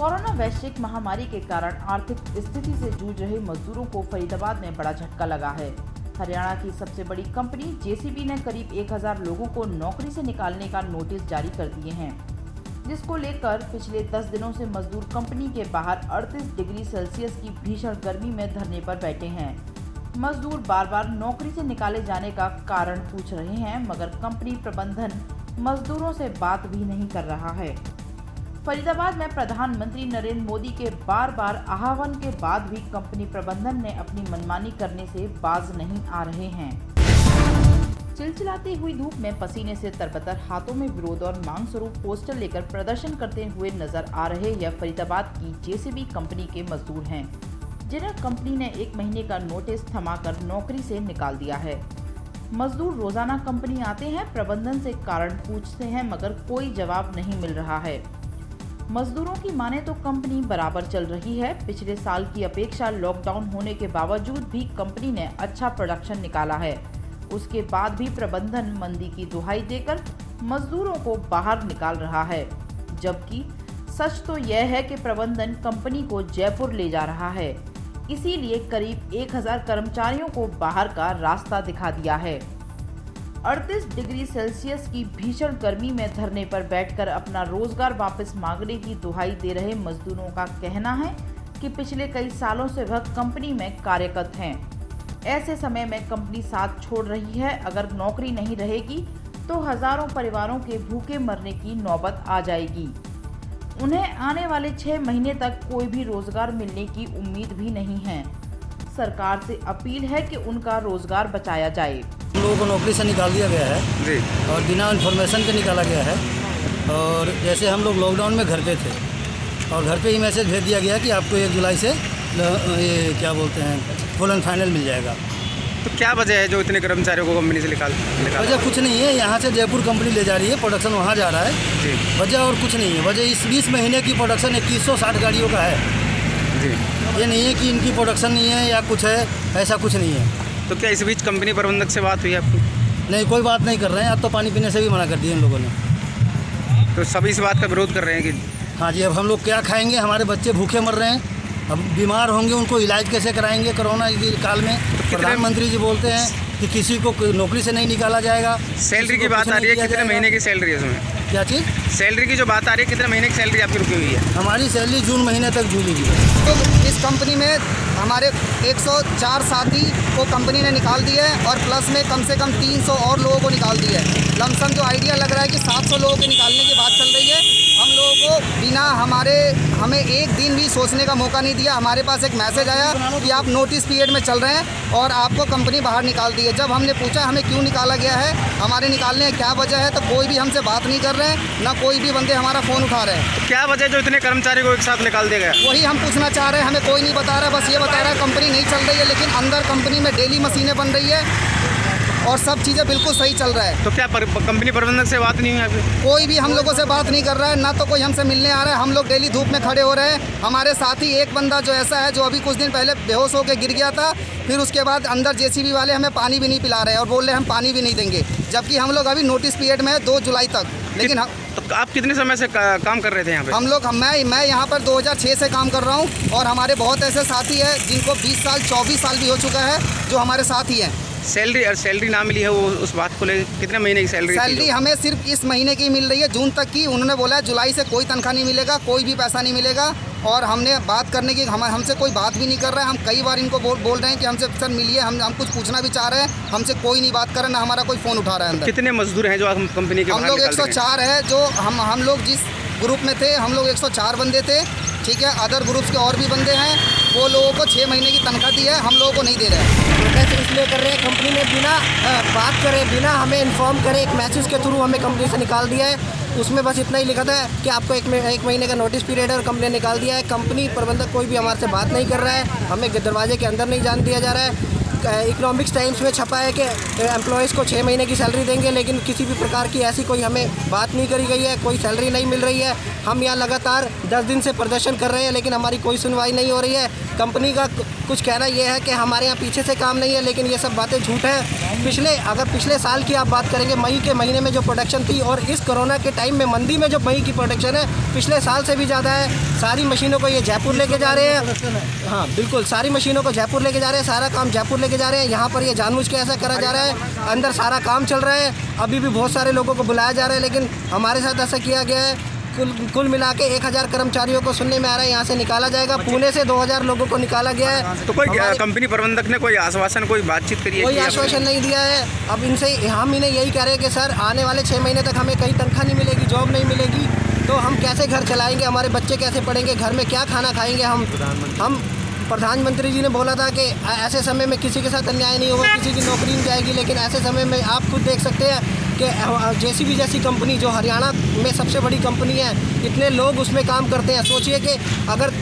Corona वैश्विक महामारी के कारण आर्थिक स्थिति से जूझ रहे मजदूरों को फरीदाबाद में बड़ा झटका लगा है। हरियाणा की सबसे बड़ी कंपनी जेसीबी ने करीब 1000 लोगों को नौकरी से निकालने का नोटिस जारी कर दिए हैं, जिसको लेकर पिछले 10 दिनों से मजदूर कंपनी के बाहर 38 डिग्री सेल्सियस की भीषण गर्मी में धरने पर बैठे हैं। मजदूर बार बार नौकरी से निकाले जाने का कारण पूछ रहे हैं, मगर कंपनी प्रबंधन मजदूरों से बात भी नहीं कर रहा है। फरीदाबाद में प्रधानमंत्री नरेंद्र मोदी के बार बार आह्वान के बाद भी कंपनी प्रबंधन ने अपनी मनमानी करने से बाज नहीं आ रहे हैं। चिलचिलाती हुई धूप में पसीने से तरबतर हाथों में विरोध और मांग स्वरूप पोस्टर लेकर प्रदर्शन करते हुए नजर आ रहे यह फरीदाबाद की जेसीबी कंपनी के मजदूर हैं, जिन्हें कंपनी ने 1 महीने का नोटिस थमाकर नौकरी से निकाल दिया है। मजदूर रोजाना कंपनी आते हैं, प्रबंधन से कारण पूछते हैं, मगर कोई जवाब नहीं मिल रहा है। मजदूरों की माने तो कंपनी बराबर चल रही है। पिछले साल की अपेक्षा लॉकडाउन होने के बावजूद भी कंपनी ने अच्छा प्रोडक्शन निकाला है। उसके बाद भी प्रबंधन मंदी की दुहाई देकर मजदूरों को बाहर निकाल रहा है, जबकि सच तो यह है कि प्रबंधन कंपनी को जयपुर ले जा रहा है। इसीलिए करीब 1000 कर्मचारियों को बाहर का रास्ता दिखा दिया है। 38 डिग्री सेल्सियस की भीषण गर्मी में धरने पर बैठकर अपना रोजगार वापस मांगने की दुहाई दे रहे मजदूरों का कहना है कि पिछले कई सालों से वह कंपनी में कार्यरत हैं। ऐसे समय में कंपनी साथ छोड़ रही है। अगर नौकरी नहीं रहेगी तो हजारों परिवारों के भूखे मरने की नौबत आ जाएगी। उन्हें आने वाले 6 महीने तक कोई भी रोजगार मिलने की उम्मीद भी नहीं है। सरकार से अपील है कि उनका रोजगार बचाया जाए। हम लोगों को नौकरी से निकाल दिया गया है जी। और बिना इन्फॉर्मेशन के निकाला गया है। और जैसे हम लोग लॉकडाउन में घर पे थे और घर पे ही मैसेज भेज दिया गया कि आपको 1 जुलाई से ये क्या बोलते हैं फुल एंड फाइनल मिल जाएगा। तो क्या वजह है जो इतने कर्मचारियों को कंपनी से निकाल? वजह कुछ नहीं है, यहाँ से जयपुर कंपनी ले जा रही है, प्रोडक्शन वहाँ जा रहा है जी। वजह और कुछ नहीं है। वजह इस 20 महीने की प्रोडक्शन 2160 गाड़ियों का है जी। ये नहीं है कि इनकी प्रोडक्शन नहीं है या कुछ है, ऐसा कुछ नहीं है। तो क्या इस बीच कंपनी प्रबंधक से बात हुई आपकी? नहीं, कोई बात नहीं कर रहे हैं। अब तो पानी पीने से भी मना कर दिया इन लोगों ने। तो सभी इस बात का विरोध कर रहे हैं कि हाँ जी, अब हम लोग क्या खाएंगे? हमारे बच्चे भूखे मर रहे हैं। अब बीमार होंगे, उनको इलाज कैसे कराएंगे कोरोना के काल में? प्रधानमंत्री जी बोलते हैं कि किसी को नौकरी से नहीं निकाला जाएगा। सैलरी की बात आ रही है, कितने महीने की सैलरी है इसमें? क्या चीज़? सैलरी की जो बात आ रही है, कितने महीने की सैलरी आपकी रुकी हुई है? हमारी सैलरी जून महीने तक झूलेगी। तो इस कंपनी में हमारे 104 साथी को कंपनी ने निकाल दिया है और प्लस में कम से कम 300 और लोगों को निकाल दिया है। लमसम जो आइडिया लग रहा है कि 700 लोगों के निकालने की बात चल रही है। हम लोगों को बिना हमें एक दिन भी सोचने का मौका नहीं दिया। हमारे पास एक मैसेज आया कि आप नोटिस पीरियड में चल रहे हैं और आपको कंपनी बाहर निकाल दी है। जब हमने पूछा हमें क्यों निकाला गया है, हमारे निकालने की क्या वजह है, तो कोई भी हमसे बात नहीं कर रहे हैं, ना कोई भी बंदे हमारा फ़ोन उठा रहे हैं। तो क्या वजह जो इतने कर्मचारी को एक साथ निकाल दिया गया? वही हम पूछना चाह रहे हैं, हमें कोई नहीं बता रहा। बस ये बता रहा है कंपनी नहीं चल रही है, लेकिन अंदर कंपनी में डेली मशीनें बन रही है और सब चीज़ें बिल्कुल सही चल रहा है। तो क्या कंपनी प्रबंधक से बात नहीं हुई आपकी? कोई भी हम लोगों से बात नहीं कर रहा है, ना तो कोई हमसे मिलने आ रहा है। हम लोग डेली धूप में खड़े हो रहे हैं। हमारे साथ ही एक बंदा जो ऐसा है जो अभी कुछ दिन पहले बेहोश होकर गिर गया था, फिर उसके बाद अंदर जेसीबी वाले हमें पानी भी नहीं पिला रहे और बोल रहे हम पानी भी नहीं देंगे, जबकि हम लोग अभी नोटिस पीरियड में है 2 जुलाई तक। लेकिन तो आप कितने समय से काम कर रहे थे यहाँ पे? हम लोग मैं यहाँ पर 2006 से काम कर रहा हूँ और हमारे बहुत ऐसे साथी हैं जिनको 20 साल 24 साल भी हो चुका है, जो हमारे साथ ही हैं। सैलरी ना मिली है, वो उस बात को लेकर कितने महीने की सैलरी? हमें सिर्फ इस महीने की मिल रही है, जून तक की। उन्होंने बोला है जुलाई से कोई तनख्वाह नहीं मिलेगा, कोई भी पैसा नहीं मिलेगा। और हमने बात करने की हमसे कोई बात भी नहीं कर रहा है। हम कई बार इनको बोल रहे हैं कि हमसे सर मिलिए, हम कुछ पूछना भी चाह रहे हैं, हमसे कोई नहीं बात कर रहा, ना हमारा कोई फ़ोन उठा रहा है अंदर। कितने मजदूर हैं जो हम कंपनी के? हम लोग 104 है। जो हम लोग जिस ग्रुप में थे, हम लोग 104 बंदे थे, ठीक है। अदर ग्रुप्स के और भी बंदे हैं, वो लोगों को 6 महीने की तनख्वाह दी है, हम लोगों को नहीं दे रहे हैं। प्रोटेस्ट इसलिए कर रहे हैं, कंपनी ने बिना बात करे, बिना हमें इन्फॉर्म करे, एक मैसेज के थ्रू हमें कंपनी से निकाल दिया है। उसमें बस इतना ही लिखा था कि आपको एक महीने का नोटिस पीरियड है और कंपनी ने निकाल दिया है। कंपनी प्रबंधक कोई भी हमारे से बात नहीं कर रहा है, हमें दरवाजे के अंदर नहीं जाने दिया जा रहा है। इकोनॉमिक्स टाइम्स में छपा है कि एम्प्लॉयज़ को 6 महीने की सैलरी देंगे, लेकिन किसी भी प्रकार की ऐसी कोई हमें बात नहीं करी गई है, कोई सैलरी नहीं मिल रही है। हम यहाँ लगातार 10 दिन से प्रदर्शन कर रहे हैं, लेकिन हमारी कोई सुनवाई नहीं हो रही है। कंपनी का कुछ कहना यह है कि हमारे यहाँ पीछे से काम नहीं है, लेकिन ये सब बातें झूठ है। अगर पिछले साल की आप बात करेंगे, मई के महीने में जो प्रोडक्शन थी और इस कोरोना के टाइम में मंदी में जो मई की प्रोडक्शन है, पिछले साल से भी ज़्यादा है। सारी मशीनों को ये जयपुर लेके जा रहे हैं। हाँ बिल्कुल, सारी मशीनों को जयपुर लेके जा रहे हैं, सारा काम जयपुर लेके जा रहे हैं। यहाँ पर ये जानबूझ के ऐसा करा जा रहा है, अंदर सारा काम चल रहा है। अभी भी बहुत सारे लोगों को बुलाया जा रहा है, लेकिन हमारे साथ ऐसा किया गया है। कुल मिला के 1000 कर्मचारियों को सुनने में आ रहा है यहाँ से निकाला जाएगा। पुणे से 2000 लोगों को निकाला गया है। तो कोई कंपनी प्रबंधक ने कोई आश्वासन, कोई बातचीत करी है? कोई आश्वासन नहीं दिया है। अब इनसे हम इन्हें यही कह रहे हैं कि सर आने वाले 6 महीने तक हमें कहीं तनख्वाह नहीं मिलेगी, जॉब नहीं मिलेगी, तो हम कैसे घर चलाएंगे, हमारे बच्चे कैसे पढ़ेंगे, घर में क्या खाना खाएंगे हम प्रधानमंत्री जी ने बोला था कि ऐसे समय में किसी के साथ अन्याय नहीं होगा, किसी की नौकरी नहीं जाएगी। लेकिन ऐसे समय में आप खुद देख सकते हैं कि जेसीबी जैसी कंपनी जो हरियाणा में सबसे बड़ी कंपनी है, इतने लोग उसमें काम करते हैं। सोचिए कि अगर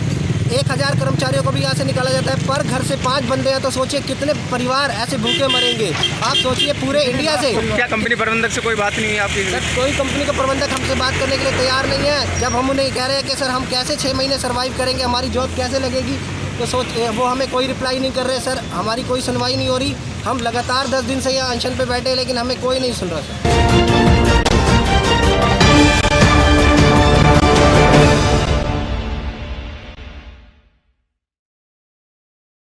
1000 कर्मचारियों को भी यहाँ से निकाला जाता है, पर घर से 5 बंदे हैं, तो सोचिए कितने परिवार ऐसे भूखे मरेंगे। आप सोचिए पूरे इंडिया से। क्या कंपनी प्रबंधक से कोई बात नहीं हुई आपकी? सर कोई कंपनी का प्रबंधक हमसे बात करने के लिए तैयार नहीं है। जब हम उन्हें कह रहे हैं कि सर हम कैसे 6 महीने सर्वाइव करेंगे, हमारी जॉब कैसे लगेगी, तो वो हमें कोई रिप्लाई नहीं कर रहे। सर हमारी कोई सुनवाई नहीं हो रही। हम लगातार 10 दिन से यहाँ अनशन पे बैठे, लेकिन हमें कोई नहीं सुन रहा सर।